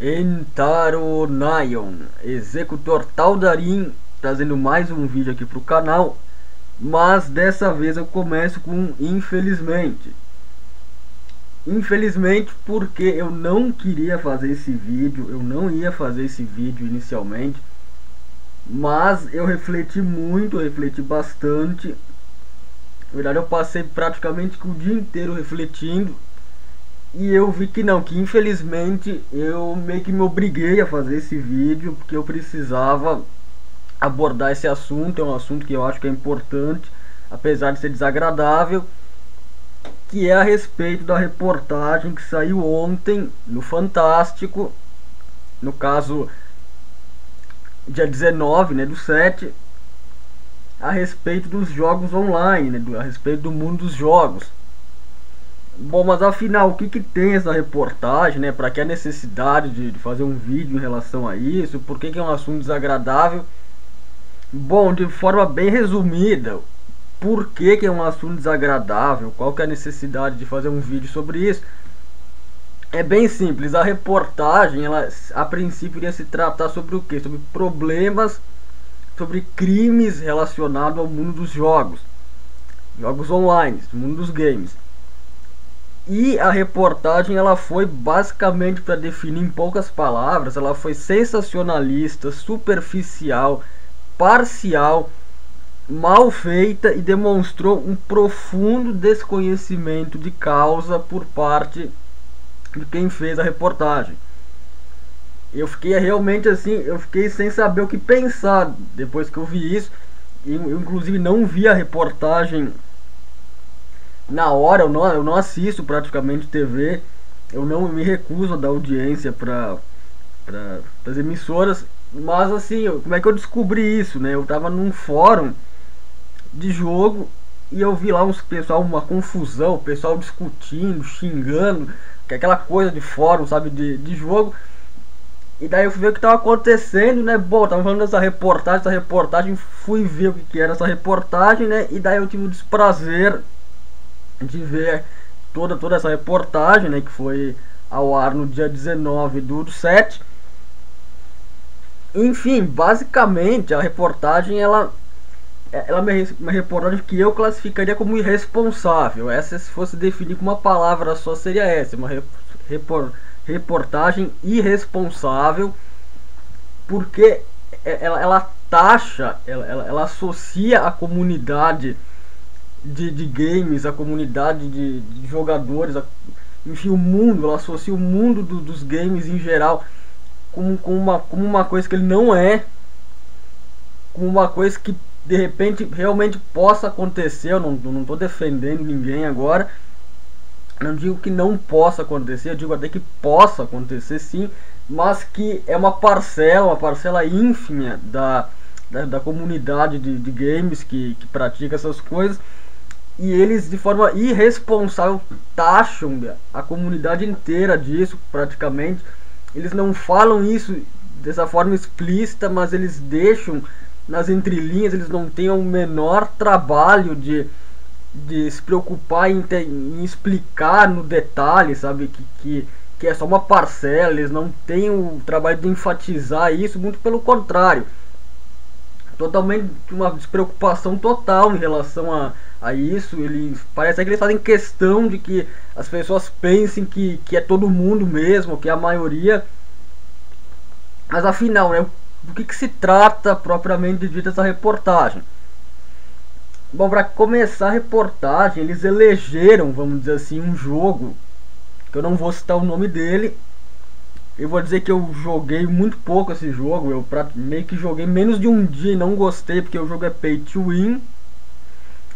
Entaro Nyon, Executor Taldarin, trazendo mais um vídeo aqui pro canal, mas dessa vez eu começo com infelizmente. Infelizmente porque eu não queria fazer esse vídeo, eu não ia fazer esse vídeo inicialmente, mas eu refleti muito, refleti bastante. Na verdade eu passei praticamente o dia inteiro refletindo. E eu vi que não, que infelizmente eu meio que me obriguei a fazer esse vídeo, porque eu precisava abordar esse assunto. É um assunto que eu acho que é importante, apesar de ser desagradável, que é a respeito da reportagem que saiu ontem no Fantástico, no caso dia 19, né, do 7, a respeito dos jogos online, né, a respeito do mundo dos jogos. Bom, mas afinal, o que tem essa reportagem, né? Para que a necessidade de fazer um vídeo em relação a isso? Por que é um assunto desagradável? Bom, de forma bem resumida, por que é um assunto desagradável? Qual que é a necessidade de fazer um vídeo sobre isso? É bem simples, a reportagem, ela a princípio iria se tratar sobre o quê? Sobre problemas, sobre crimes relacionados ao mundo dos jogos. Jogos online, mundo dos games. E a reportagem ela foi basicamente, para definir em poucas palavras, ela foi sensacionalista, superficial, parcial, mal feita e demonstrou um profundo desconhecimento de causa por parte de quem fez a reportagem. Eu fiquei realmente assim, eu fiquei sem saber o que pensar depois que eu vi isso. Eu inclusive não vi a reportagem na hora. Eu não assisto praticamente TV, eu não me recuso a dar audiência para as emissoras, mas assim, como é que eu descobri isso, né? Eu tava num fórum de jogo e eu vi lá uns pessoal, uma confusão, o pessoal discutindo, xingando, que é aquela coisa de fórum, sabe, de jogo. E daí eu fui ver o que estava acontecendo, né? Bom, tava falando dessa reportagem, fui ver o que era essa reportagem, né? E daí eu tive o desprazer de ver toda essa reportagem, né, que foi ao ar no dia 19 do 7. Enfim, basicamente a reportagem ela é uma reportagem que eu classificaria como irresponsável. Essa, se fosse definir com uma palavra só, seria essa, uma reportagem irresponsável, porque ela taxa, ela associa a comunidade de games, a comunidade de jogadores, enfim, o mundo, ela associa o mundo dos games em geral como uma coisa que ele não é, como uma coisa que de repente realmente possa acontecer. Eu não estou defendendo ninguém agora, não digo que não possa acontecer, eu digo até que possa acontecer sim, mas que é uma parcela ínfima da comunidade de games que pratica essas coisas. E eles, de forma irresponsável, taxam a comunidade inteira disso, praticamente. Eles não falam isso dessa forma explícita, mas eles deixam nas entrelinhas. Eles não têm o menor trabalho de se preocupar em explicar no detalhe, sabe, que é só uma parcela. Eles não têm o trabalho de enfatizar isso, muito pelo contrário, totalmente uma despreocupação total em relação a isso. Eles parece que eles fazem questão de que as pessoas pensem que é todo mundo mesmo, que é a maioria. Mas afinal, né, do que se trata propriamente dita essa reportagem? Bom, para começar a reportagem, eles elegeram, vamos dizer assim, um jogo que eu não vou citar o nome dele. Eu vou dizer que eu joguei muito pouco esse jogo. Eu meio que joguei menos de um dia e não gostei, porque o jogo é pay to win.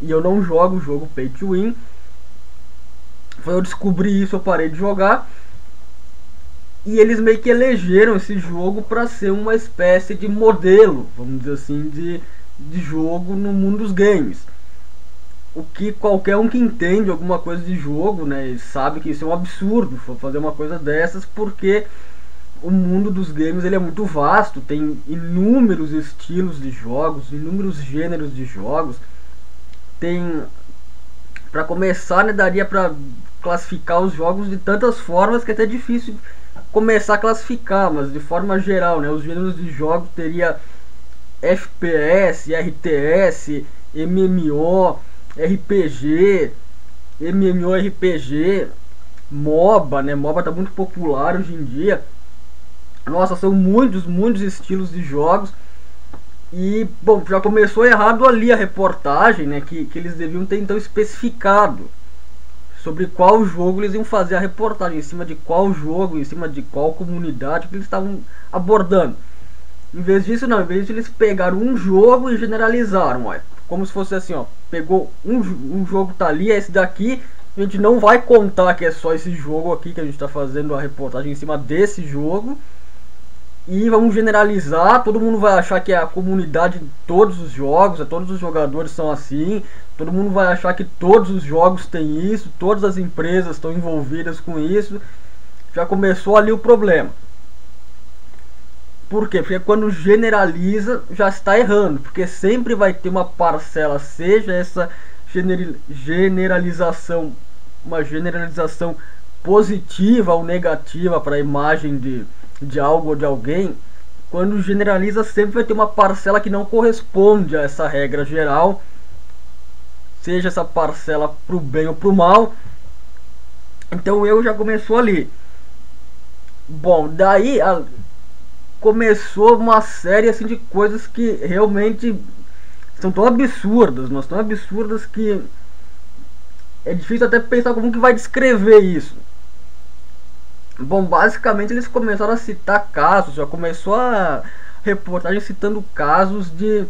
E eu não jogo o jogo pay to win. Foi eu descobri isso, eu parei de jogar. E eles meio que elegeram esse jogo para ser uma espécie de modelo, vamos dizer assim, de jogo no mundo dos games. O que qualquer um que entende alguma coisa de jogo, né, sabe que isso é um absurdo fazer uma coisa dessas, porque o mundo dos games ele é muito vasto, tem inúmeros estilos de jogos, inúmeros gêneros de jogos. Tem, para começar, né, daria para classificar os jogos de tantas formas que é até difícil começar a classificar, mas de forma geral, né, os gêneros de jogos teria FPS, RTS, MMO, RPG, MMORPG, MOBA, né? MOBA tá muito popular hoje em dia. Nossa, são muitos estilos de jogos. E, bom, já começou errado ali a reportagem, né? Que eles deviam ter então especificado sobre qual jogo eles iam fazer a reportagem, em cima de qual jogo, em cima de qual comunidade que eles estavam abordando. Em vez disso, não, em vez disso eles pegaram um jogo e generalizaram, ó, como se fosse assim, ó, pegou um jogo tá ali, é esse daqui, a gente não vai contar que é só esse jogo aqui que a gente está fazendo a reportagem em cima desse jogo, e vamos generalizar, todo mundo vai achar que é a comunidade de todos os jogos, todos os jogadores são assim, todo mundo vai achar que todos os jogos têm isso, todas as empresas estão envolvidas com isso, já começou ali o problema. Por quê? Porque quando generaliza já está errando, porque sempre vai ter uma parcela, seja essa generalização, uma generalização positiva ou negativa para a imagem de algo ou de alguém. Quando generaliza sempre vai ter uma parcela que não corresponde a essa regra geral, seja essa parcela para o bem ou para o mal. Então o erro já começou ali. Bom, daí começou uma série assim de coisas que realmente são tão absurdas, mas tão absurdas que é difícil até pensar como que vai descrever isso. Bom, basicamente eles começaram a citar casos, já começou a reportagem citando casos de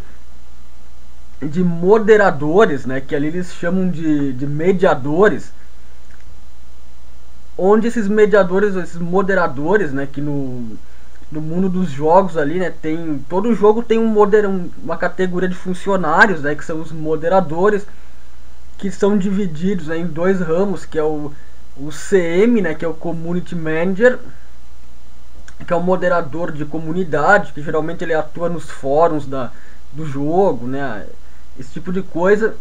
moderadores, né, que ali eles chamam de mediadores, onde esses mediadores, esses moderadores, né, que no mundo dos jogos ali, né, tem, todo jogo tem uma categoria de funcionários, né, que são os moderadores, que são divididos, né, em dois ramos, que é o CM, né, que é o Community Manager, que é o moderador de comunidade, que geralmente ele atua nos fóruns do jogo, né, esse tipo de coisa.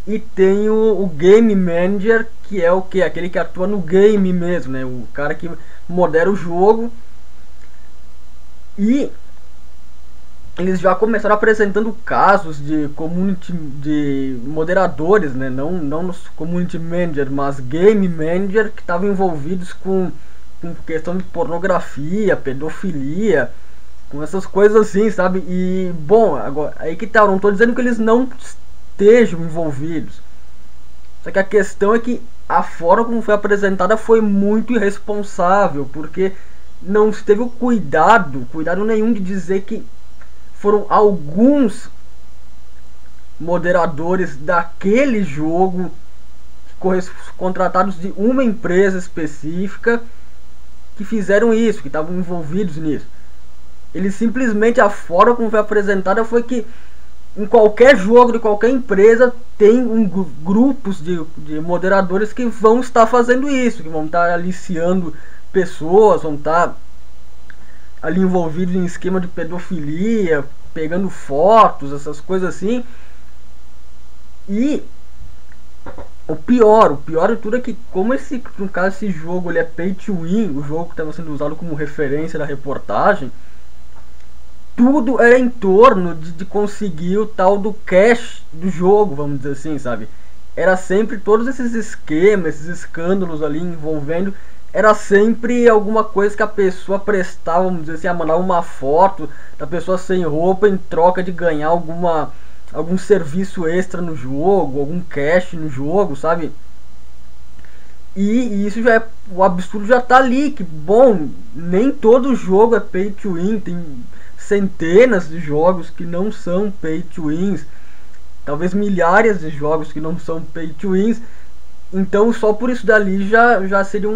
E tem o Game Manager, que é o que? Aquele que atua no game mesmo, né, o cara que modera o jogo. E eles já começaram apresentando casos de de moderadores, né? Não nos community manager, mas game manager, que estavam envolvidos com questão de pornografia, pedofilia, com essas coisas assim, sabe? E bom, agora aí que tá, eu não tô dizendo que eles não estejam envolvidos. Só que a questão é que a forma como foi apresentada foi muito irresponsável, porque não se teve o cuidado nenhum de dizer que foram alguns moderadores daquele jogo contratados de uma empresa específica que fizeram isso, que estavam envolvidos nisso. Eles simplesmente, a forma como foi apresentada foi que em qualquer jogo de qualquer empresa tem grupos de moderadores que vão estar fazendo isso, que vão estar aliciando pessoas, vão estar ali envolvidos em esquema de pedofilia, pegando fotos, essas coisas assim. E o pior de tudo é que, como no caso esse jogo ele é pay to win, o jogo que estava sendo usado como referência da reportagem, tudo era em torno de conseguir o tal do cash do jogo, vamos dizer assim, sabe? Era sempre todos esses esquemas, esses escândalos ali envolvendo, era sempre alguma coisa que a pessoa prestava, vamos dizer assim, a mandar uma foto da pessoa sem roupa em troca de ganhar algum serviço extra no jogo, algum cash no jogo, sabe? E isso já é, o absurdo já tá ali, que bom, nem todo jogo é pay to win, tem centenas de jogos que não são pay to wins, talvez milhares de jogos que não são pay to wins. Então só por isso dali já seria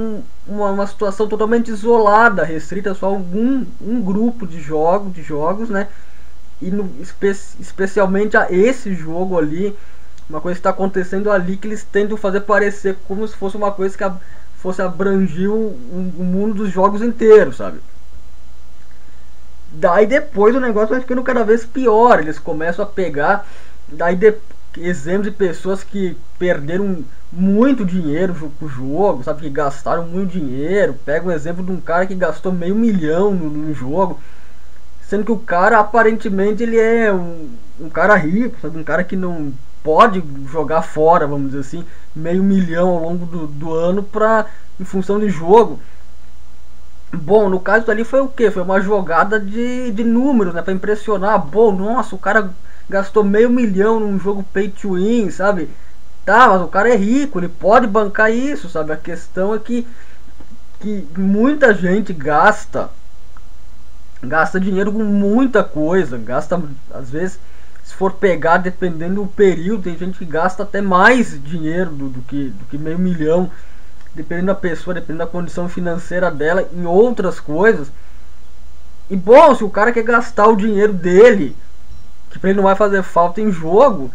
uma situação totalmente isolada, restrita só a um grupo de jogos, né? E especialmente a esse jogo ali, uma coisa que está acontecendo ali, que eles tentam fazer parecer como se fosse uma coisa que fosse abranger o mundo dos jogos inteiros, sabe? Daí depois o negócio vai ficando cada vez pior, eles começam a pegar, daí exemplos de pessoas que perderam muito dinheiro com o jogo, sabe, que gastaram muito dinheiro. Pega um exemplo de um cara que gastou meio milhão no jogo, sendo que o cara aparentemente ele é um cara rico, sabe, um cara que não pode jogar fora, vamos dizer assim, meio milhão ao longo do ano em função de jogo. Bom, no caso ali foi o que? Foi uma jogada de números, né? Pra impressionar. Bom, nossa, o cara gastou meio milhão num jogo pay to win, sabe? Tá, mas o cara é rico, ele pode bancar isso, sabe? A questão é que muita gente gasta dinheiro com muita coisa, gasta, às vezes, se for pegar, dependendo do período, tem gente que gasta até mais dinheiro do que meio milhão, dependendo da pessoa, dependendo da condição financeira dela, em outras coisas. E bom, se o cara quer gastar o dinheiro dele, que pra ele não vai fazer falta em jogo,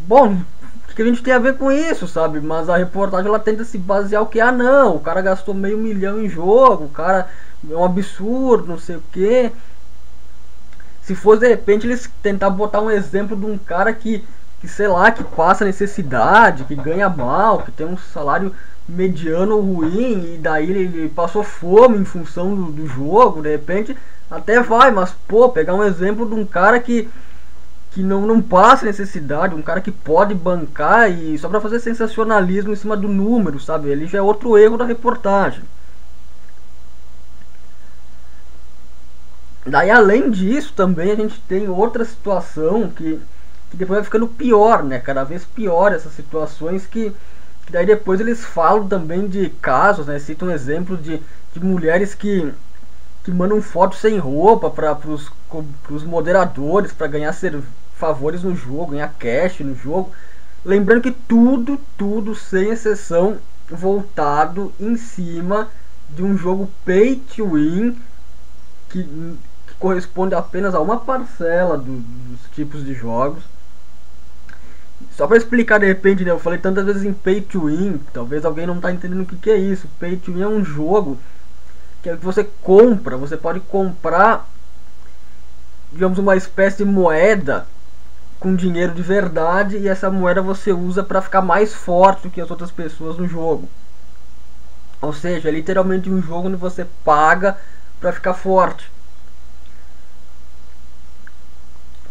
bom, o que a gente tem a ver com isso, sabe? Mas a reportagem ela tenta se basear o que? Ah não, o cara gastou meio milhão em jogo, o cara é um absurdo, não sei o que. Se fosse de repente eles tentar botar um exemplo de um cara que sei lá, que passa necessidade, que ganha mal, que tem um salário mediano ruim, e daí ele passou fome em função do jogo, de repente até vai, mas pô, pegar um exemplo de um cara que não passa necessidade, um cara que pode bancar e só pra fazer sensacionalismo em cima do número, sabe? Ele já é outro erro da reportagem. Daí além disso também a gente tem outra situação que depois vai ficando pior, né? Cada vez pior essas situações que daí depois eles falam também de casos, né? Citam exemplos de mulheres que mandam fotos sem roupa para os moderadores para ganhar favores no jogo, ganhar cash no jogo. Lembrando que tudo sem exceção voltado em cima de um jogo pay to win que corresponde apenas a uma parcela dos tipos de jogos. Só para explicar de repente, né, eu falei tantas vezes em pay to win, talvez alguém não tá entendendo o que é isso. Pay to win é um jogo que você compra, você pode comprar, digamos, uma espécie de moeda com dinheiro de verdade, e essa moeda você usa para ficar mais forte do que as outras pessoas no jogo. Ou seja, é literalmente um jogo onde você paga para ficar forte.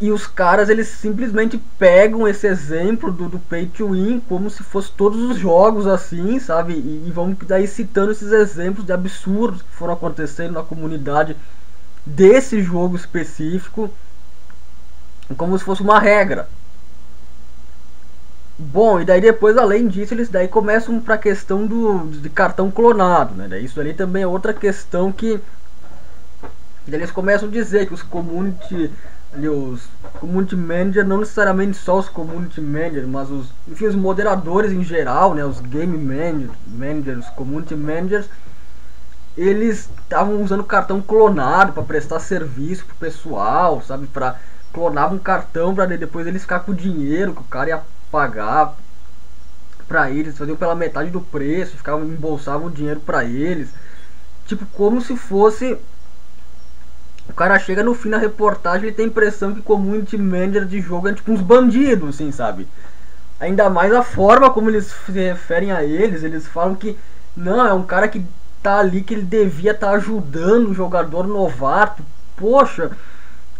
E os caras, eles simplesmente pegam esse exemplo do pay to win como se fosse todos os jogos assim, sabe? E vão daí citando esses exemplos de absurdos que foram acontecendo na comunidade desse jogo específico, como se fosse uma regra. Bom, e daí depois, além disso, eles daí começam para a questão de cartão clonado, né? Daí isso ali também é outra questão que eles começam a dizer que os community manager, não necessariamente só os community managers, mas enfim, os moderadores em geral, né, os game managers, os community managers, eles estavam usando cartão clonado para prestar serviço pro pessoal, sabe, para clonar um cartão para depois eles ficar com o dinheiro que o cara ia pagar para eles, faziam pela metade do preço, embolsavam o dinheiro para eles, tipo como se fosse. O cara chega no fim da reportagem e tem a impressão que community manager de jogo é tipo uns bandidos, assim, sabe? Ainda mais a forma como eles se referem a eles falam que não, é um cara que tá ali, que ele devia estar ajudando o jogador novato. Poxa,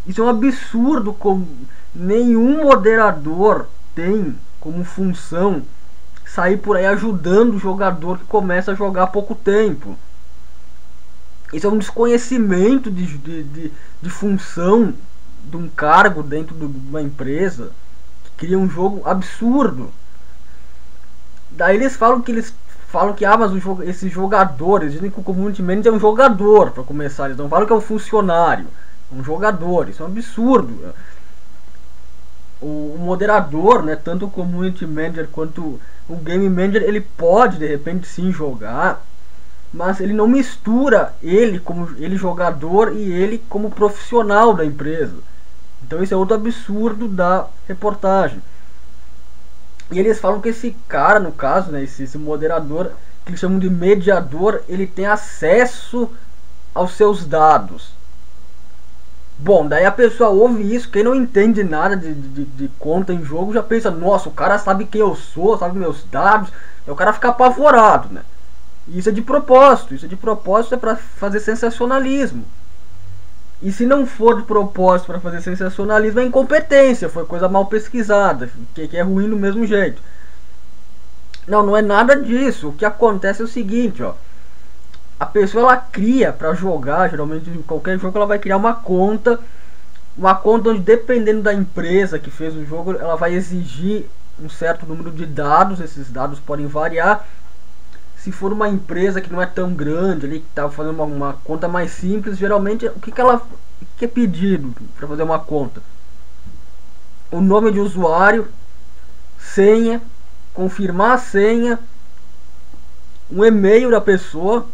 isso é um absurdo, como nenhum moderador tem como função sair por aí ajudando o jogador que começa a jogar há pouco tempo. Isso é um desconhecimento de função de um cargo dentro de uma empresa que cria um jogo absurdo. Daí eles falam que mas esses jogadores, dizem que o community manager é um jogador, para começar, eles não falam que é um funcionário, é um jogador. Isso é um absurdo. O moderador, né, tanto o community manager quanto o game manager, ele pode de repente sim jogar, mas ele não mistura ele como ele jogador e ele como profissional da empresa. Então isso é outro absurdo da reportagem. E eles falam que esse cara, no caso, né, esse moderador, que eles chamam de mediador, ele tem acesso aos seus dados. Bom, daí a pessoa ouve isso, quem não entende nada de conta em jogo já pensa, nossa, o cara sabe quem eu sou, sabe meus dados, e o cara fica apavorado, né? E isso é de propósito, é pra fazer sensacionalismo. E se não for de propósito para fazer sensacionalismo, é incompetência, foi coisa mal pesquisada, que é ruim do mesmo jeito. Não, não é nada disso. O que acontece é o seguinte, ó. A pessoa ela cria para jogar, geralmente em qualquer jogo ela vai criar uma conta onde dependendo da empresa que fez o jogo, ela vai exigir um certo número de dados, esses dados podem variar. Se for uma empresa que não é tão grande, ali que está fazendo uma conta mais simples, geralmente o que é pedido para fazer uma conta? O nome de usuário, senha, confirmar a senha, um e-mail da pessoa.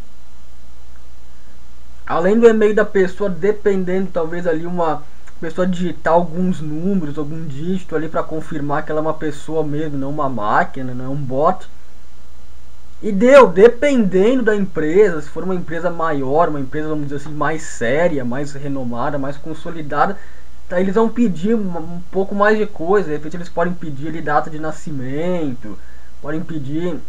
Além do e-mail da pessoa, dependendo, talvez ali uma pessoa digitar alguns números, algum dígito ali para confirmar que ela é uma pessoa mesmo, não uma máquina, não é um bot. E dependendo da empresa, se for uma empresa maior, uma empresa, vamos dizer assim, mais séria, mais renomada, mais consolidada, tá, eles vão pedir um pouco mais de coisa. De repente eles podem pedir ali data de nascimento, podem pedir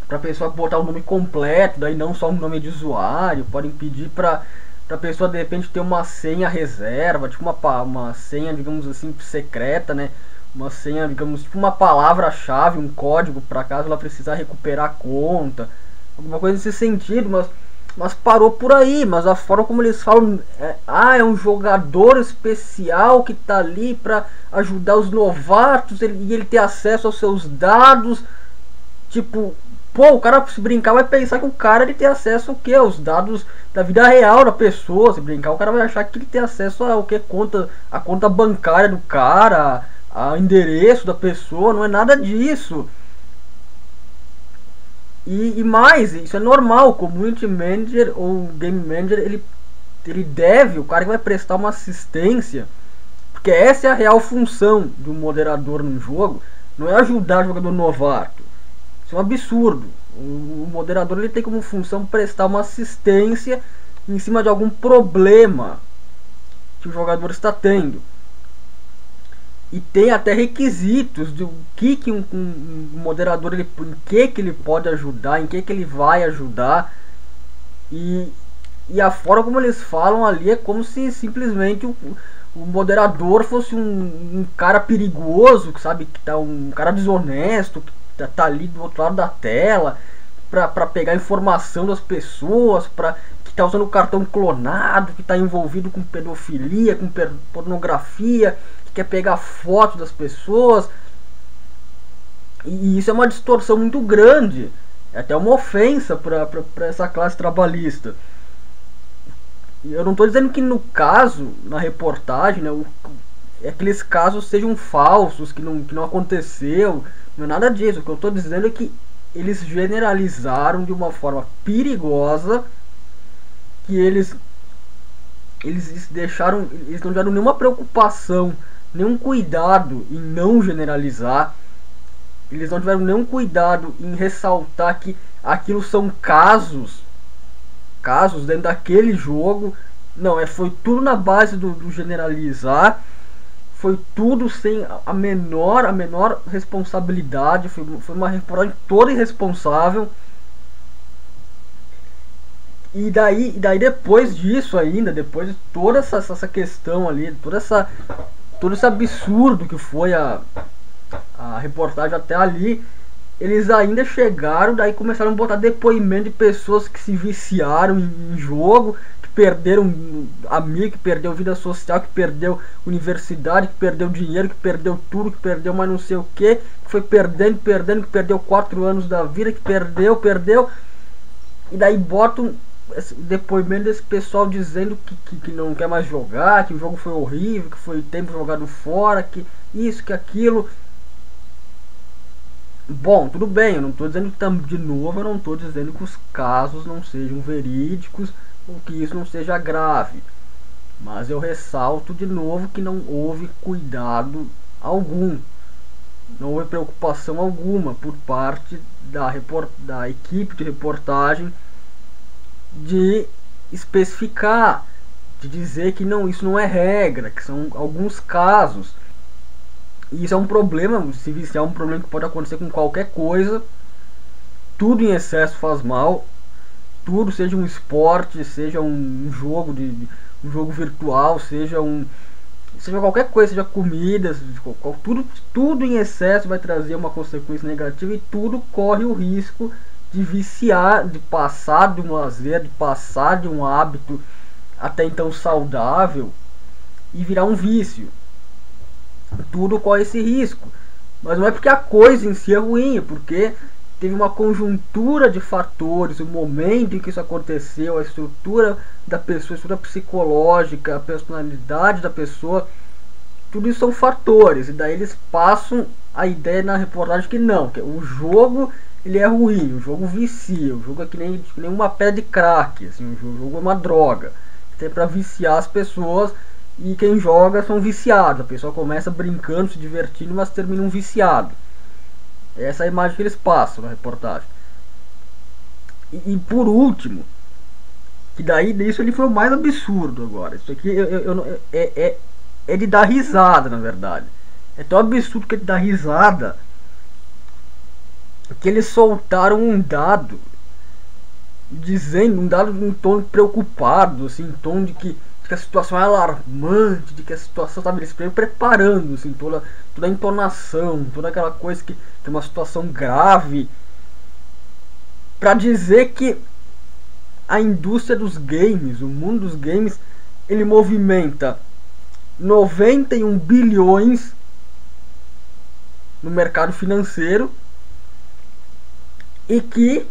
para a pessoa botar o nome completo, daí não só um nome de usuário, podem pedir para a pessoa de repente ter uma senha reserva, tipo uma senha, digamos assim, secreta, né? Uma senha, digamos, tipo uma palavra-chave, um código para caso ela precisar recuperar a conta, alguma coisa nesse sentido, mas parou por aí. Mas a forma como eles falam é um jogador especial que tá ali para ajudar os novatos e ele ter acesso aos seus dados, tipo, pô, o cara se brincar vai pensar que o cara ele tem acesso ao que? Aos dados da vida real da pessoa. Se brincar, o cara vai achar que ele tem acesso ao que? A conta bancária do cara, a endereço da pessoa, não é nada disso. E mais, isso é normal, o community manager ou game manager, ele deve, o cara que vai prestar uma assistência, porque essa é a real função de um moderador num jogo, não é ajudar o jogador novato. Isso é um absurdo. O moderador ele tem como função prestar uma assistência em cima de algum problema que o jogador está tendo. E tem até requisitos de o que um moderador ele, em que ele pode ajudar, em que ele vai ajudar. E a forma como eles falam ali é como se simplesmente o moderador fosse um cara perigoso, sabe, que tá um cara desonesto, que tá ali do outro lado da tela para pegar informação das pessoas, que tá usando o cartão clonado, que tá envolvido com pedofilia, com pornografia, quer pegar fotos das pessoas. E isso é uma distorção muito grande, é até uma ofensa para essa classe trabalhista. E eu não estou dizendo que no caso, na reportagem, né, aqueles casos sejam falsos, que não aconteceu, não é nada disso. O que eu estou dizendo é que eles generalizaram de uma forma perigosa, que eles não tiveram nenhuma preocupação, nenhum cuidado em não generalizar. Eles não tiveram nenhum cuidado em ressaltar que aquilo são casos dentro daquele jogo. Não, foi tudo na base do generalizar. Foi tudo sem a menor responsabilidade. Foi uma reportagem toda irresponsável. E daí depois disso ainda, depois de toda essa questão ali, todo esse absurdo que foi a reportagem até ali, eles ainda chegaram, daí começaram a botar depoimento de pessoas que se viciaram em jogo, que perderam amigo, que perdeu vida social, que perdeu universidade, que perdeu dinheiro, que perdeu tudo, que perdeu mais não sei o que foi perdendo, que perdeu 4 anos da vida, que perdeu, e daí botam depoimento desse pessoal dizendo que não quer mais jogar, que o jogo foi horrível, que foi tempo jogado fora, que isso, que aquilo. Bom, tudo bem, eu não estou dizendo que, de novo, eu não estou dizendo que os casos não sejam verídicos ou que isso não seja grave, mas eu ressalto de novo que não houve cuidado algum, não houve preocupação alguma por parte da equipe de reportagem de especificar de dizer que não, isso não é regra, que são alguns casos. E isso é um problema, se viciar é um problema que pode acontecer com qualquer coisa. Tudo em excesso faz mal. Tudo, seja um esporte, seja um jogo um jogo virtual, seja qualquer coisa, seja comida, tudo em excesso vai trazer uma consequência negativa e tudo corre o risco de viciar, de passar de um lazer, de passar de um hábito até então saudável e virar um vício. Tudo corre esse risco. Mas não é porque a coisa em si é ruim, é porque teve uma conjuntura de fatores, o momento em que isso aconteceu, a estrutura da pessoa, a estrutura psicológica, a personalidade da pessoa, tudo isso são fatores. E daí eles passam a ideia na reportagem que não, que o jogo ele é ruim, o jogo vicia, o jogo é que nem uma pedra de crack, assim, o jogo é uma droga, tem para viciar as pessoas. E quem joga são viciados. A pessoa começa brincando, se divertindo, mas termina um viciado. Essa é a imagem que eles passam na reportagem. E por último, que daí isso ele foi o mais absurdo agora. Isso aqui é de dar risada, na verdade. É tão absurdo que é de dar risada que eles soltaram um dado dizendo, um dado em tom preocupado, assim, em tom de que a situação é alarmante, de que a situação estava eles preparando, assim, toda a entonação, toda aquela coisa que tem uma situação grave, para dizer que a indústria dos games, o mundo dos games, ele movimenta 91 bilhões no mercado financeiro e que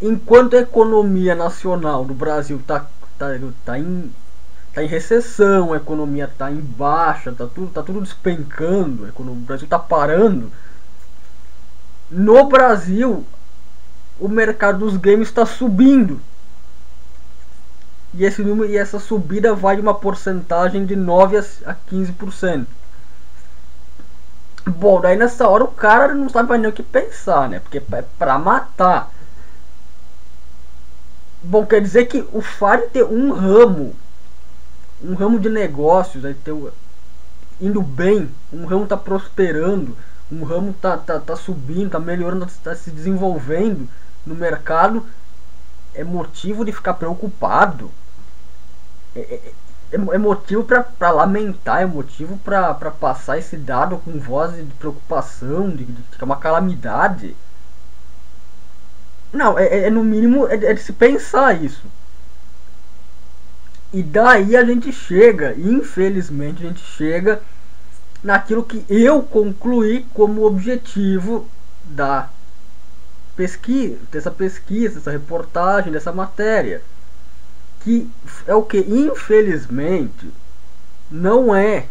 enquanto a economia nacional do Brasil tá em recessão, a economia tá em baixa, tá tudo despencando, o Brasil tá parando. No Brasil, o mercado dos games está subindo. E essa subida vai de uma porcentagem de 9 a 15%. Bom, daí nessa hora o cara não sabe mais nem o que pensar, né? Porque é pra matar. Bom, quer dizer que o fato de ter um ramo de negócios, aí indo bem, um ramo tá prosperando, um ramo tá subindo, tá melhorando, tá se desenvolvendo no mercado, é motivo de ficar preocupado, é motivo para lamentar, é motivo para passar esse dado com voz de preocupação, de que é uma calamidade. Não, no mínimo é de se pensar isso. E daí a gente chega, infelizmente a gente chega naquilo que eu concluí como objetivo da pesquisa, dessa reportagem, dessa matéria, que é o que infelizmente não é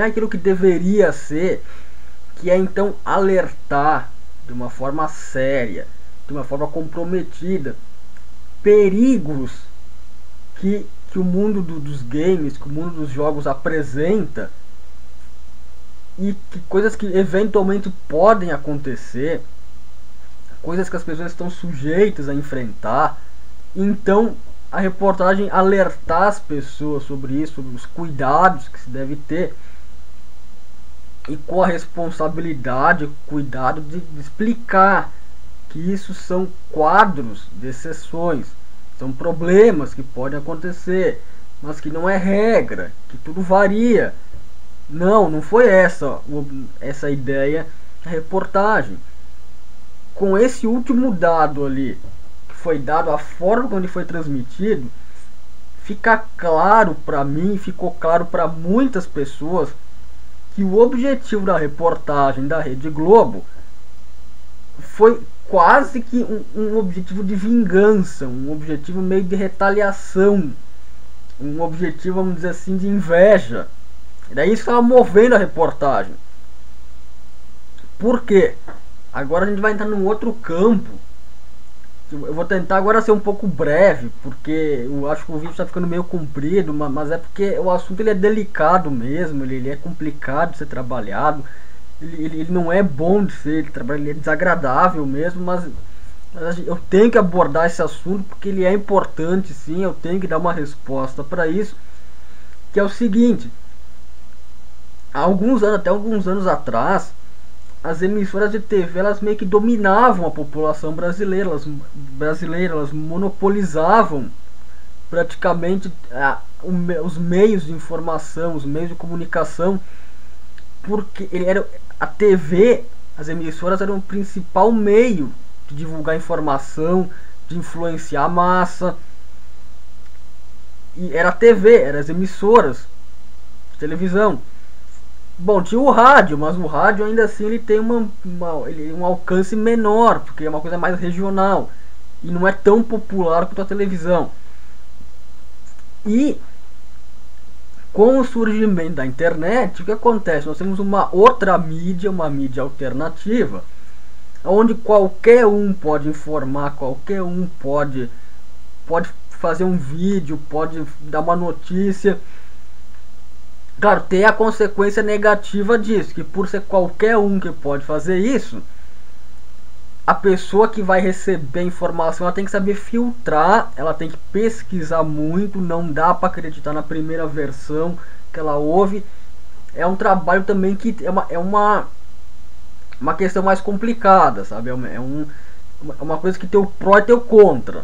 aquilo que deveria ser, que é então alertar de uma forma séria, de uma forma comprometida, perigos que o mundo dos games, que o mundo dos jogos apresenta, e que coisas que eventualmente podem acontecer, coisas que as pessoas estão sujeitas a enfrentar. Então a reportagem alertar as pessoas sobre isso, sobre os cuidados que se deve ter, e com a responsabilidade, o cuidado de explicar que isso são quadros de exceções, são problemas que podem acontecer, mas que não é regra, que tudo varia. Não foi essa a ideia da reportagem. Com esse último dado ali, que foi dado, a forma como ele foi transmitido, fica claro para mim, ficou claro para muitas pessoas, que o objetivo da reportagem da Rede Globo foi quase que um objetivo de vingança, um objetivo meio de retaliação, um objetivo, vamos dizer assim, de inveja. E daí isso estava movendo a reportagem. Por quê? Agora a gente vai entrar num outro campo. Eu vou tentar agora ser um pouco breve, porque eu acho que o vídeo está ficando meio comprido, mas é porque o assunto ele é delicado mesmo, ele é complicado de ser trabalhado, ele não é bom de ser trabalhado, ele é desagradável mesmo, mas Eu tenho que abordar esse assunto porque ele é importante, sim. Eu tenho que dar uma resposta para isso, que é o seguinte: há alguns anos, até alguns anos atrás, as emissoras de TV elas meio que dominavam a população brasileira, elas monopolizavam praticamente os meios de informação, os meios de comunicação, porque a TV, as emissoras eram o principal meio de divulgar informação, de influenciar a massa. E era a TV, eram as emissoras de televisão. Bom, tinha o rádio, mas o rádio ainda assim ele tem um alcance menor, porque é uma coisa mais regional e não é tão popular quanto a televisão. E com o surgimento da internet, o que acontece? Nós temos uma outra mídia, uma mídia alternativa, onde qualquer um pode informar, qualquer um pode fazer um vídeo, pode dar uma notícia. Claro, tem a consequência negativa disso, que por ser qualquer um que pode fazer isso, a pessoa que vai receber a informação, ela tem que saber filtrar, ela tem que pesquisar muito, não dá para acreditar na primeira versão que ela ouve. É um trabalho também que é uma questão mais complicada, sabe? Uma coisa que tem o pró e tem o contra.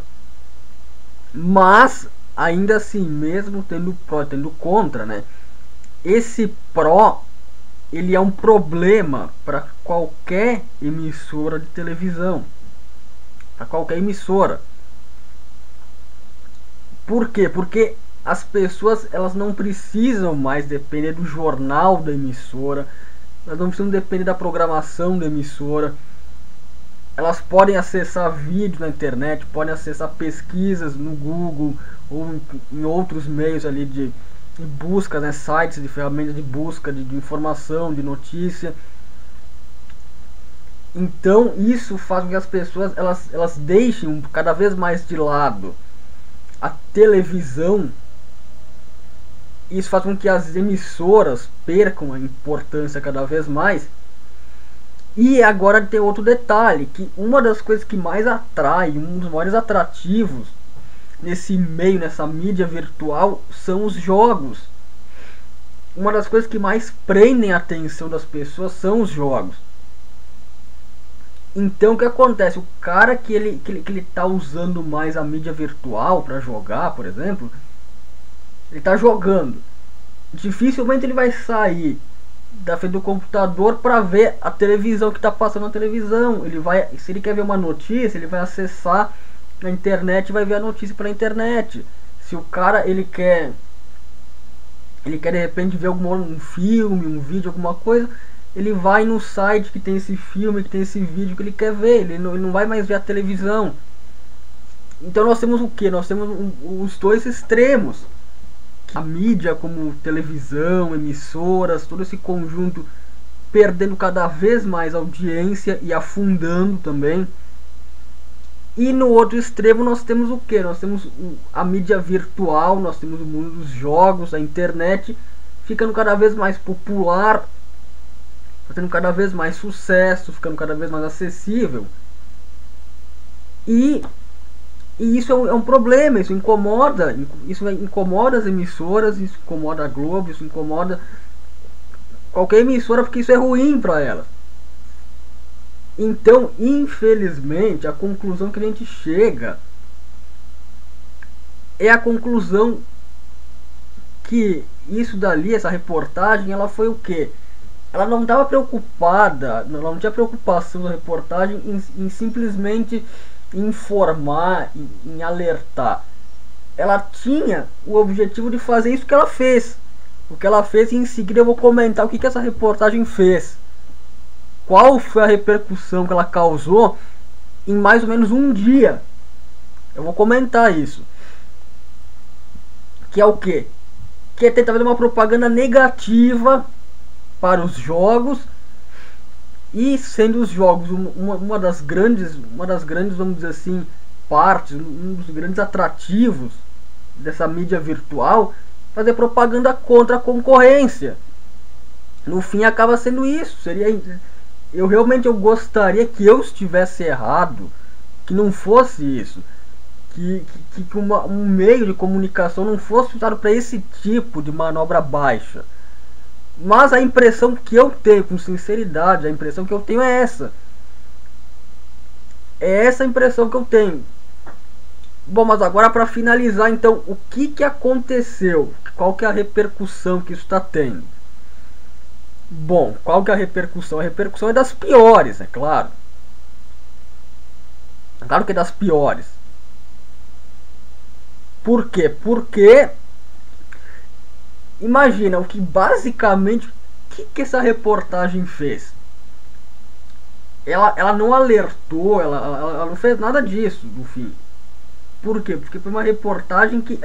Mas, ainda assim, mesmo tendo pró e tendo contra, né? Esse pró, ele é um problema para qualquer emissora de televisão, para qualquer emissora. Por quê? Porque as pessoas elas não precisam mais depender do jornal da emissora, elas não precisam depender da programação da emissora. Elas podem acessar vídeo na internet, podem acessar pesquisas no Google ou em outros meios ali de busca, né, sites de ferramentas de busca de informação, de notícia. Então isso faz com que as pessoas elas deixem cada vez mais de lado a televisão. Isso faz com que as emissoras percam a importância cada vez mais. E agora tem outro detalhe, que uma das coisas que mais atrai, um dos maiores atrativos nesse meio, nessa mídia virtual, são os jogos. Uma das coisas que mais prendem a atenção das pessoas são os jogos. Então o que acontece? O cara que ele tá usando mais a mídia virtual para jogar, por exemplo, ele tá jogando. Dificilmente ele vai sair da frente do computador para ver a televisão que está passando na televisão. Se ele quer ver uma notícia, ele vai acessar na internet e vai ver a notícia pela internet. Se o cara ele quer de repente ver um filme, um vídeo, alguma coisa, ele vai no site que tem esse filme, que tem esse vídeo que ele quer ver. Ele não vai mais ver a televisão. Então nós temos o que? Nós temos os dois extremos. A mídia, como televisão, emissoras, todo esse conjunto perdendo cada vez mais audiência e afundando também. E no outro extremo nós temos o que? Nós temos a mídia virtual, nós temos o mundo dos jogos, a internet ficando cada vez mais popular, tendo cada vez mais sucesso, ficando cada vez mais acessível. E isso é um problema, isso incomoda as emissoras, isso incomoda a Globo, isso incomoda qualquer emissora, porque isso é ruim para ela. Então, infelizmente, a conclusão que a gente chega é a conclusão que isso dali, essa reportagem, ela foi o quê? Ela não estava preocupada, ela não tinha preocupação da reportagem em simplesmente informar, em alertar. Ela tinha o objetivo de fazer isso que ela fez. O que ela fez, e em seguida eu vou comentar o que essa reportagem fez. Qual foi a repercussão que ela causou em mais ou menos um dia. Eu vou comentar isso. Que é o quê? Que é tentar fazer uma propaganda negativa para os jogos. E sendo os jogos uma das grandes, vamos dizer assim, partes, um dos grandes atrativos dessa mídia virtual, fazer propaganda contra a concorrência. No fim acaba sendo isso. Eu realmente gostaria que eu estivesse errado que não fosse isso, que um meio de comunicação não fosse usado para esse tipo de manobra baixa. Mas a impressão que eu tenho, com sinceridade, a impressão que eu tenho é essa. É essa a impressão que eu tenho. Bom, mas agora para finalizar, então, o que aconteceu? Qual que é a repercussão que isso está tendo? Bom, qual que é a repercussão? A repercussão é das piores, é claro. Claro que é das piores. Por quê? Porque imagina o que basicamente que essa reportagem fez. Ela não alertou, ela não fez nada disso no fim. Por quê? Porque foi uma reportagem que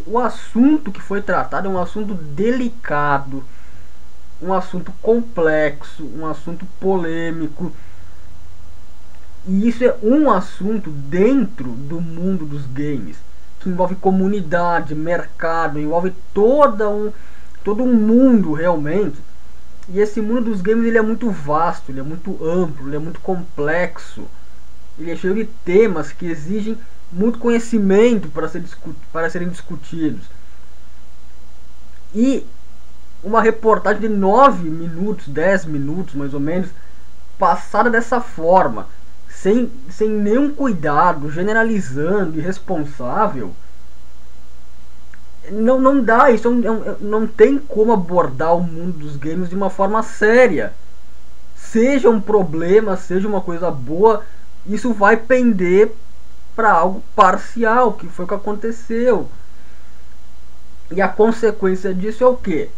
o assunto que foi tratado é um assunto delicado, um assunto complexo, um assunto polêmico. E isso é um assunto dentro do mundo dos games, que envolve comunidade, mercado, envolve todo um mundo realmente. E esse mundo dos games ele é muito vasto, ele é muito amplo, ele é muito complexo. Ele é cheio de temas que exigem muito conhecimento para serem discutidos. E uma reportagem de 9 minutos, 10 minutos mais ou menos, passada dessa forma, sem nenhum cuidado, generalizando, irresponsável, não dá. Isso não tem como abordar o mundo dos games de uma forma séria. Seja um problema, seja uma coisa boa, isso vai pender para algo parcial, que foi o que aconteceu. E a consequência disso é o quê?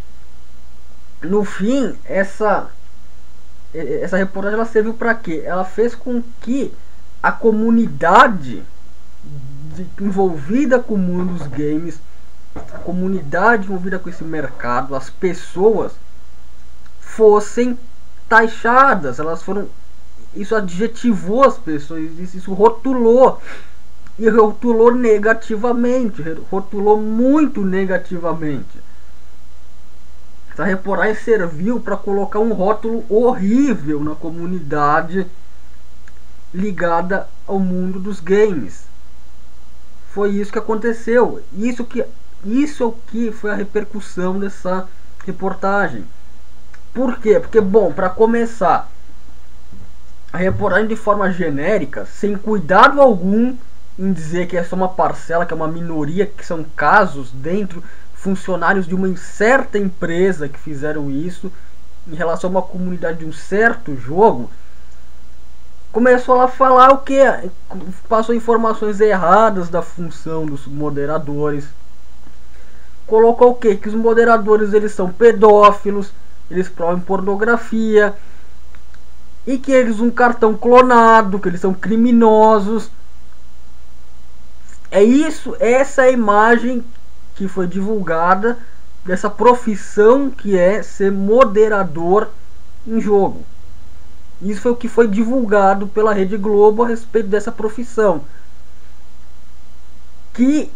No fim, essa reportagem ela serviu para quê? Ela fez com que a comunidade envolvida com o mundo dos games, a comunidade envolvida com esse mercado, as pessoas fossem taxadas. Elas foram, isso adjetivou as pessoas, isso rotulou, e rotulou negativamente, rotulou muito negativamente. Essa reportagem serviu para colocar um rótulo horrível na comunidade ligada ao mundo dos games. Foi isso que aconteceu. Isso é o que foi a repercussão dessa reportagem. Por quê? Porque, bom, para começar, a reportagem de forma genérica, sem cuidado algum em dizer que é só uma parcela, que é uma minoria, que são casos dentro, funcionários de uma certa empresa que fizeram isso em relação a uma comunidade de um certo jogo, começou a falar o que? Passou informações erradas da função dos moderadores. Colocou o que? Que os moderadores eles são pedófilos, eles promovem pornografia, e que eles usam um cartão clonado, que eles são criminosos. É isso, essa é a imagem que foi divulgada dessa profissão que é ser moderador em jogo. Isso foi o que foi divulgado pela Rede Globo a respeito dessa profissão, que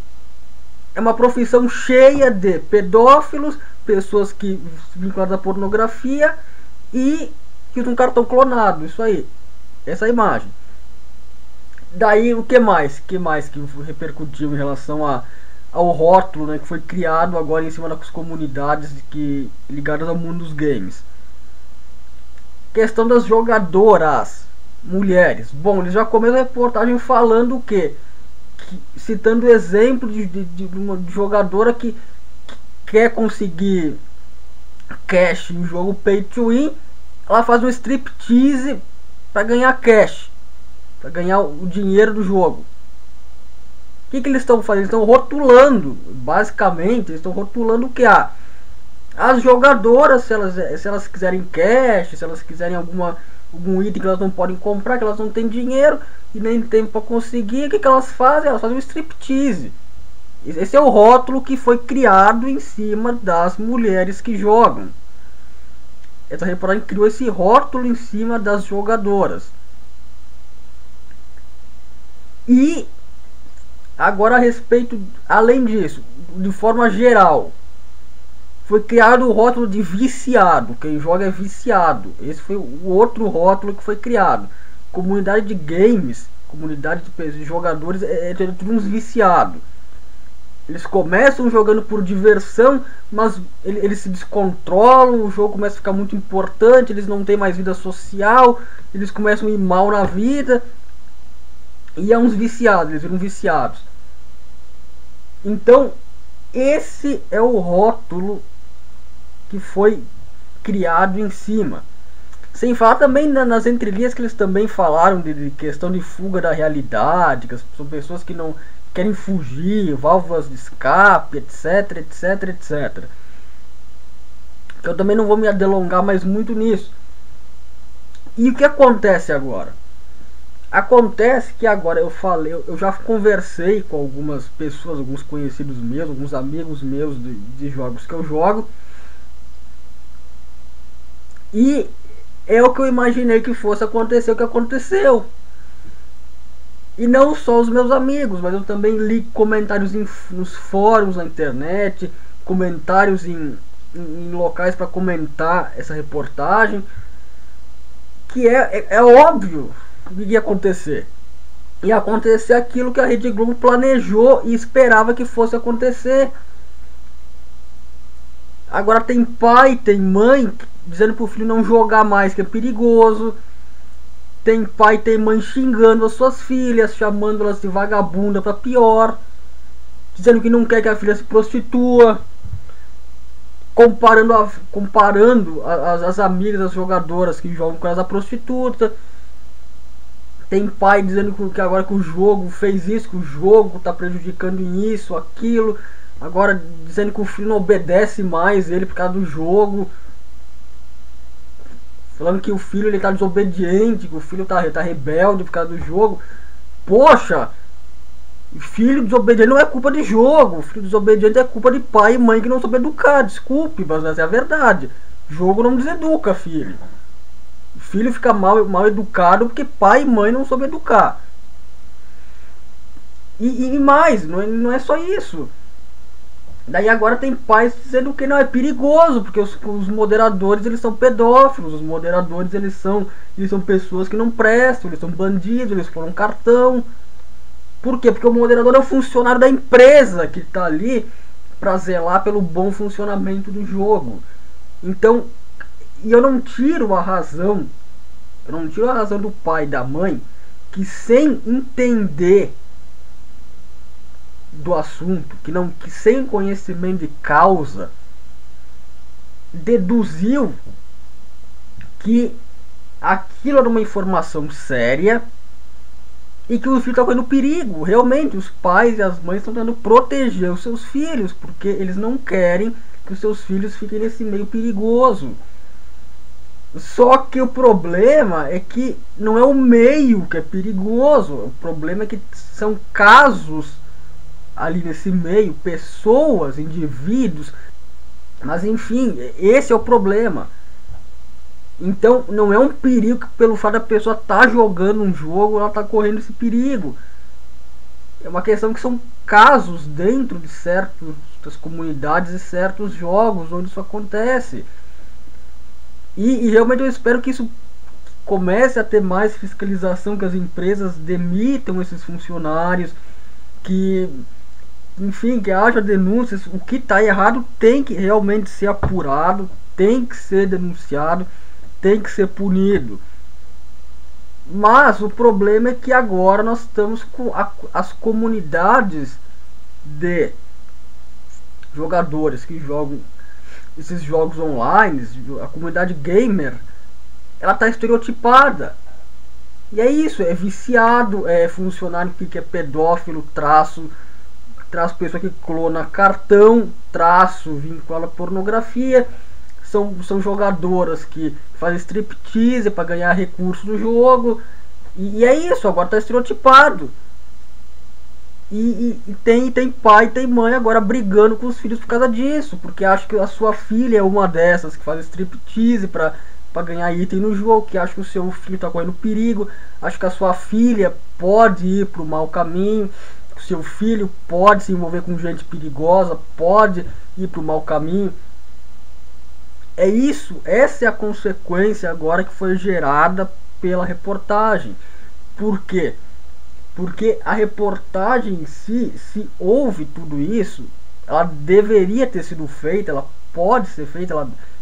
é uma profissão cheia de pedófilos, pessoas que vinculadas à pornografia e que usam um cartão clonado. Isso aí, essa imagem. Daí o que mais que repercutiu em relação ao rótulo, né, que foi criado agora em cima das comunidades ligadas ao mundo dos games? Questão das jogadoras mulheres. Bom, eles já começam a reportagem falando o quê? Citando o exemplo de uma jogadora que quer conseguir cash em jogo pay to win. Ela faz um striptease para ganhar cash, para ganhar o dinheiro do jogo. O que eles estão fazendo? Eles estão rotulando, basicamente, eles estão rotulando o que há. As jogadoras, se elas quiserem cash, se elas quiserem algum item que elas não podem comprar, que elas não têm dinheiro e nem tempo para conseguir, o que elas fazem? Elas fazem um striptease. Esse é o rótulo que foi criado em cima das mulheres que jogam. Essa reportagem criou esse rótulo em cima das jogadoras. E agora a respeito, além disso, de forma geral, foi criado o rótulo de viciado. Quem joga é viciado. Esse foi o outro rótulo que foi criado. Comunidade de games comunidade de jogadores é tudo uns viciados. Eles começam jogando por diversão, mas eles se descontrolam, o jogo começa a ficar muito importante, eles não têm mais vida social, eles começam a ir mal na vida, e é uns viciados, eles viram viciados. Então, esse é o rótulo que foi criado em cima. Sem falar também nas entrelinhas que eles também falaram de questão de fuga da realidade, que são pessoas que não querem fugir, válvulas de escape, etc, etc, etc. Eu também não vou me delongar mais muito nisso. E o que acontece agora? Acontece que agora eu já conversei com algumas pessoas, alguns conhecidos meus, alguns amigos meus de jogos que eu jogo. E é o que eu imaginei que fosse acontecer, o que aconteceu. E não só os meus amigos, mas eu também li comentários nos fóruns na internet, comentários em locais para comentar essa reportagem, que é óbvio o que ia acontecer. Ia acontecer aquilo que a Rede Globo planejou e esperava que fosse acontecer. Agora tem pai, tem mãe dizendo pro filho não jogar mais, que é perigoso. Tem pai, tem mãe xingando as suas filhas, chamando-las de vagabunda para pior, dizendo que não quer que a filha se prostitua, comparando as amigas, as jogadoras que jogam com elas a prostituta. Tem pai dizendo que agora que o jogo fez isso, que o jogo está prejudicando em isso, aquilo. Agora dizendo que o filho não obedece mais ele por causa do jogo. Falando que o filho ele tá desobediente, que o filho tá rebelde por causa do jogo. Poxa, filho desobediente não é culpa de jogo. Filho desobediente é culpa de pai e mãe que não soube educar. Desculpe, mas essa é a verdade. Jogo não deseduca, filho. Filho fica mal educado porque pai e mãe não soube educar. E mais, não é só isso. Daí agora tem pais dizendo que não é perigoso, porque os moderadores eles são pedófilos, os moderadores eles são pessoas que não prestam, eles são bandidos, eles foram cartão. Por quê? Porque o moderador é o funcionário da empresa que está ali para zelar pelo bom funcionamento do jogo. Então, e eu não tiro a razão do pai e da mãe que sem entender do assunto, que sem conhecimento de causa deduziu que aquilo era uma informação séria e que o filho está correndo perigo. Realmente os pais e as mães estão tentando proteger os seus filhos, porque eles não querem que os seus filhos fiquem nesse meio perigoso. Só que o problema é que não é o meio que é perigoso, o problema é que são casos ali nesse meio, pessoas, indivíduos, mas enfim, esse é o problema. Então não é um perigo pelo fato da pessoa estar jogando um jogo, ela está correndo esse perigo. É uma questão que são casos dentro de certas comunidades e certos jogos onde isso acontece. E realmente eu espero que isso comece a ter mais fiscalização, que as empresas demitam esses funcionários, que enfim, que haja denúncias. O que está errado tem que realmente ser apurado, tem que ser denunciado, tem que ser punido. Mas o problema é que agora nós estamos com as comunidades de jogadores que jogam esses jogos online, a comunidade gamer, ela está estereotipada. E é isso, é viciado, é funcionário que é pedófilo, traço pessoa que clona cartão, traço vinculado à pornografia, são jogadoras que fazem striptease para ganhar recursos do jogo, e é isso, agora está estereotipado. E tem pai e tem mãe agora brigando com os filhos por causa disso, porque acha que a sua filha é uma dessas que faz striptease para ganhar item no jogo, que acha que o seu filho está correndo perigo, acha que a sua filha pode ir para o mau caminho, que o seu filho pode se envolver com gente perigosa, pode ir para o mau caminho. É isso, essa é a consequência agora que foi gerada pela reportagem. Por quê? Porque a reportagem em si, se houve tudo isso, ela deveria ter sido feita, ela pode ser feita,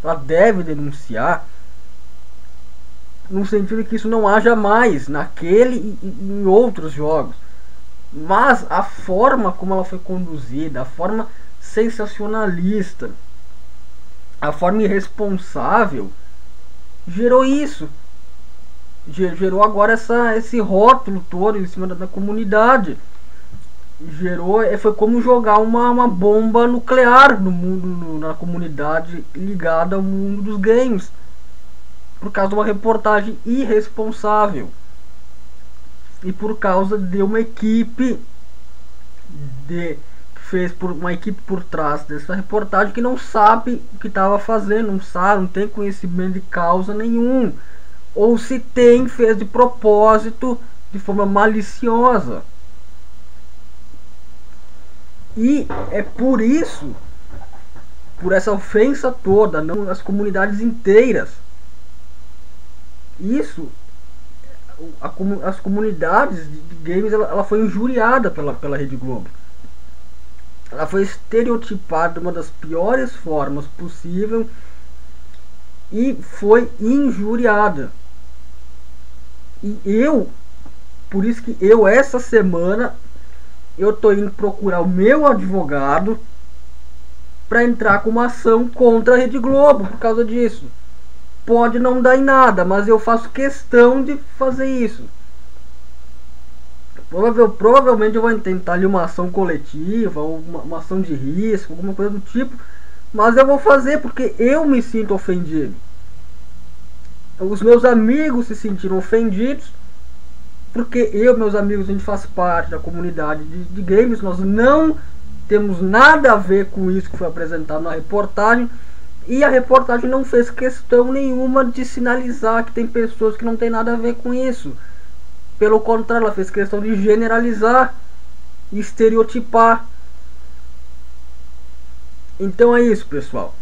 ela deve denunciar, no sentido que isso não haja mais naquele e em outros jogos. Mas a forma como ela foi conduzida, a forma sensacionalista, a forma irresponsável, gerou isso. Gerou agora esse rótulo todo em cima da comunidade. Foi como jogar uma bomba nuclear no mundo, na comunidade ligada ao mundo dos games, por causa de uma reportagem irresponsável e por causa de uma equipe que fez por uma equipe por trás dessa reportagem que não sabe o que estava fazendo, não tem conhecimento de causa nenhum, ou se tem, fez de propósito, de forma maliciosa. E é por isso, por essa ofensa toda, não as comunidades inteiras. Isso, as comunidades de games, ela foi injuriada pela Rede Globo. Ela foi estereotipada de uma das piores formas possível e foi injuriada. E por isso que essa semana, eu tô indo procurar o meu advogado para entrar com uma ação contra a Rede Globo por causa disso. Pode não dar em nada, mas eu faço questão de fazer isso. Provavelmente eu vou tentar ali uma ação coletiva, ou uma ação de risco, alguma coisa do tipo, mas eu vou fazer porque eu me sinto ofendido. Os meus amigos se sentiram ofendidos, porque meus amigos, a gente faz parte da comunidade de games, nós não temos nada a ver com isso que foi apresentado na reportagem, e a reportagem não fez questão nenhuma de sinalizar que tem pessoas que não tem nada a ver com isso. Pelo contrário, ela fez questão de generalizar e estereotipar. Então é isso, pessoal.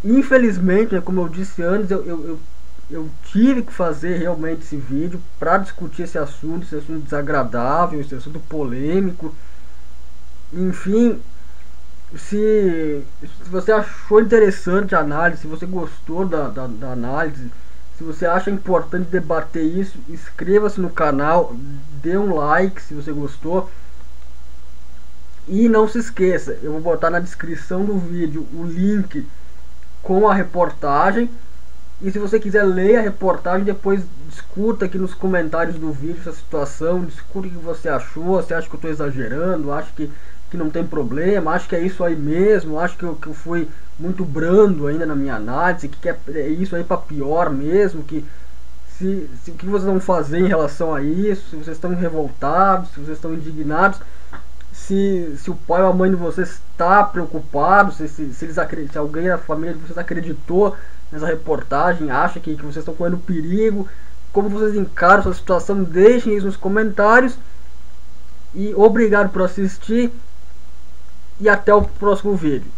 Infelizmente, como eu disse antes, eu tive que fazer realmente esse vídeo para discutir esse assunto desagradável, esse assunto polêmico. Enfim, se você achou interessante a análise, se você gostou da análise, se você acha importante debater isso, inscreva-se no canal, dê um like se você gostou. E não se esqueça, eu vou botar na descrição do vídeo o link com a reportagem. E se você quiser ler a reportagem, depois discuta aqui nos comentários do vídeo essa situação, discuta o que você achou, se acha que eu estou exagerando, acha que não tem problema, acho que é isso aí mesmo, acho que eu fui muito brando ainda na minha análise, que é isso aí para pior mesmo, que o que vocês vão fazer em relação a isso, se vocês estão revoltados, se vocês estão indignados, se o pai ou a mãe de vocês está preocupado, se alguém da família de vocês acreditou nessa reportagem, acha que vocês estão correndo perigo, como vocês encaram essa situação, deixem isso nos comentários. E obrigado por assistir e até o próximo vídeo.